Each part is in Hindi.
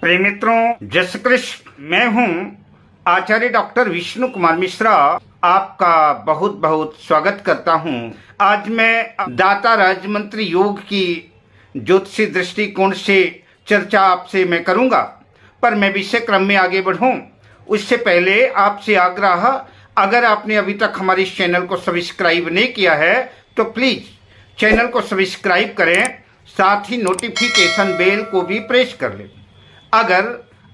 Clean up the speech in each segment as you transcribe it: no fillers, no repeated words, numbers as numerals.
प्रिय मित्रों, जय श्री कृष्ण। मैं हूं आचार्य डॉक्टर विष्णु कुमार मिश्रा, आपका बहुत बहुत स्वागत करता हूं। आज मैं दाता राजमंत्री योग की ज्योतिषी दृष्टिकोण से चर्चा आपसे मैं करूंगा, पर मैं विषय क्रम में आगे बढ़ूं उससे पहले आपसे आग्रह, अगर आपने अभी तक हमारे इस चैनल को सब्सक्राइब नहीं किया है तो प्लीज चैनल को सब्सक्राइब करें, साथ ही नोटिफिकेशन बेल को भी प्रेस कर लें। अगर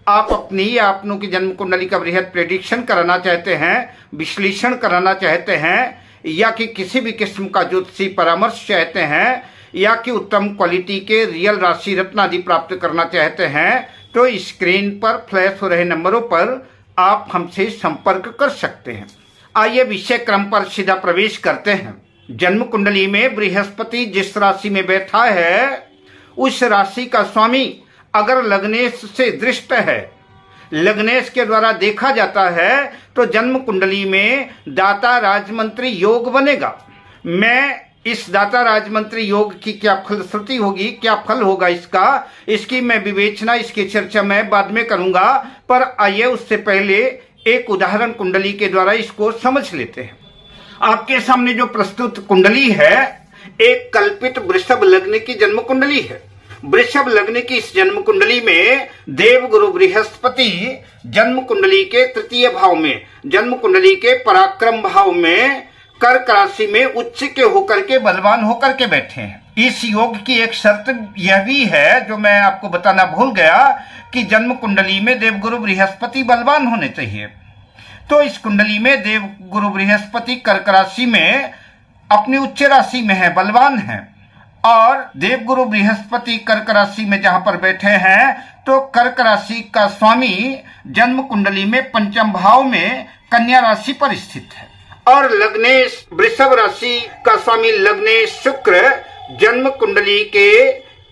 आप अपनी या अपनों की जन्म कुंडली का बृहद प्रेडिक्शन कराना चाहते हैं, विश्लेषण कराना चाहते हैं, या कि किसी भी किस्म का ज्योतिषी परामर्श चाहते हैं, या कि उत्तम क्वालिटी के रियल राशि रत्न आदि प्राप्त करना चाहते हैं, तो स्क्रीन पर फ्लैश हो रहे नंबरों पर आप हमसे संपर्क कर सकते हैं। आइए विषय क्रम पर सीधा प्रवेश करते हैं। जन्म कुंडली में बृहस्पति जिस राशि में बैठा है, उस राशि का स्वामी अगर लग्नेश से दृष्ट है, लग्नेश के द्वारा देखा जाता है, तो जन्म कुंडली में दाता राजमंत्री योग बनेगा। मैं इस दाता राजमंत्री योग की क्या फलश्रुति होगी, क्या फल होगा इसकी मैं विवेचना, इसकी चर्चा मैं बाद में करूंगा, पर आइए उससे पहले एक उदाहरण कुंडली के द्वारा इसको समझ लेते हैं। आपके सामने जो प्रस्तुत कुंडली है, एक कल्पित वृषभ लग्न की जन्म कुंडली है। वृषभ लग्न की इस जन्म कुंडली में देवगुरु बृहस्पति जन्म कुंडली के तृतीय भाव में, जन्म कुंडली के पराक्रम भाव में, कर्क राशि में उच्च के होकर के, बलवान होकर के बैठे हैं। इस योग की एक शर्त यह भी है, जो मैं आपको बताना भूल गया, कि जन्म कुंडली में देवगुरु बृहस्पति बलवान होने चाहिए। तो इस कुंडली में देवगुरु बृहस्पति कर्क राशि में अपनी उच्च राशि में है, बलवान है, और देवगुरु बृहस्पति कर्क राशि में जहां पर बैठे हैं, तो कर्क राशि का स्वामी जन्म कुंडली में पंचम भाव में कन्या राशि पर स्थित है, और लग्नेश वृषभ राशि का स्वामी लग्नेश शुक्र जन्म कुंडली के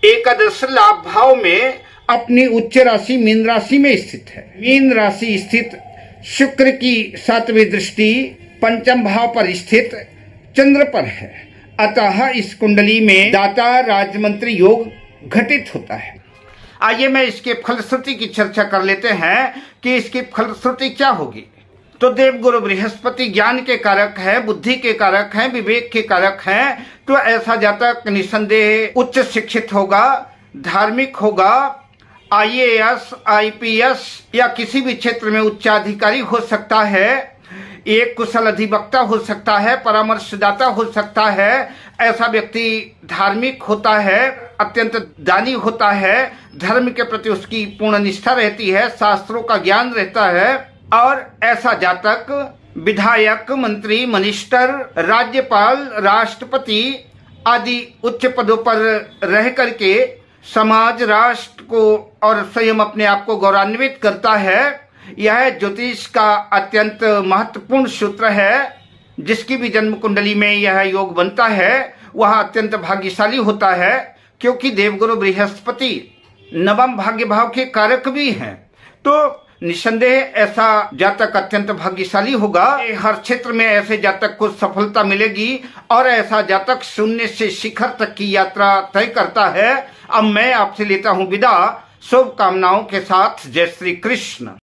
एकादश लाभ भाव में अपनी उच्च राशि मीन राशि में स्थित है। मीन राशि स्थित शुक्र की सातवीं दृष्टि पंचम भाव पर स्थित चंद्र पर है। अतः इस कुंडली में दाता राजमंत्री योग घटित होता है। आइए मैं इसके फलश्रुति की चर्चा कर लेते हैं कि इसकी फलश्रुति क्या होगी। तो देवगुरु बृहस्पति ज्ञान के कारक है, बुद्धि के कारक हैं, विवेक के कारक हैं। तो ऐसा जातक निसंदेह उच्च शिक्षित होगा, धार्मिक होगा, IAS, IPS या किसी भी क्षेत्र में उच्चाधिकारी हो सकता है, एक कुशल अधिवक्ता हो सकता है, परामर्शदाता हो सकता है। ऐसा व्यक्ति धार्मिक होता है, अत्यंत दानी होता है, धर्म के प्रति उसकी पूर्ण निष्ठा रहती है, शास्त्रों का ज्ञान रहता है, और ऐसा जातक विधायक, मंत्री, मिनिस्टर, राज्यपाल, राष्ट्रपति आदि उच्च पदों पर रह करके समाज, राष्ट्र को और स्वयं अपने आप को गौरवान्वित करता है। यह ज्योतिष का अत्यंत महत्वपूर्ण सूत्र है। जिसकी भी जन्म कुंडली में यह योग बनता है, वह अत्यंत भाग्यशाली होता है, क्योंकि देवगुरु बृहस्पति नवम भाग्य भाव के कारक भी हैं। तो निसंदेह ऐसा जातक अत्यंत भाग्यशाली होगा। हर क्षेत्र में ऐसे जातक को सफलता मिलेगी, और ऐसा जातक शून्य से शिखर तक की यात्रा तय करता है। अब मैं आपसे लेता हूं विदा, शुभकामनाओं के साथ। जय श्री कृष्ण।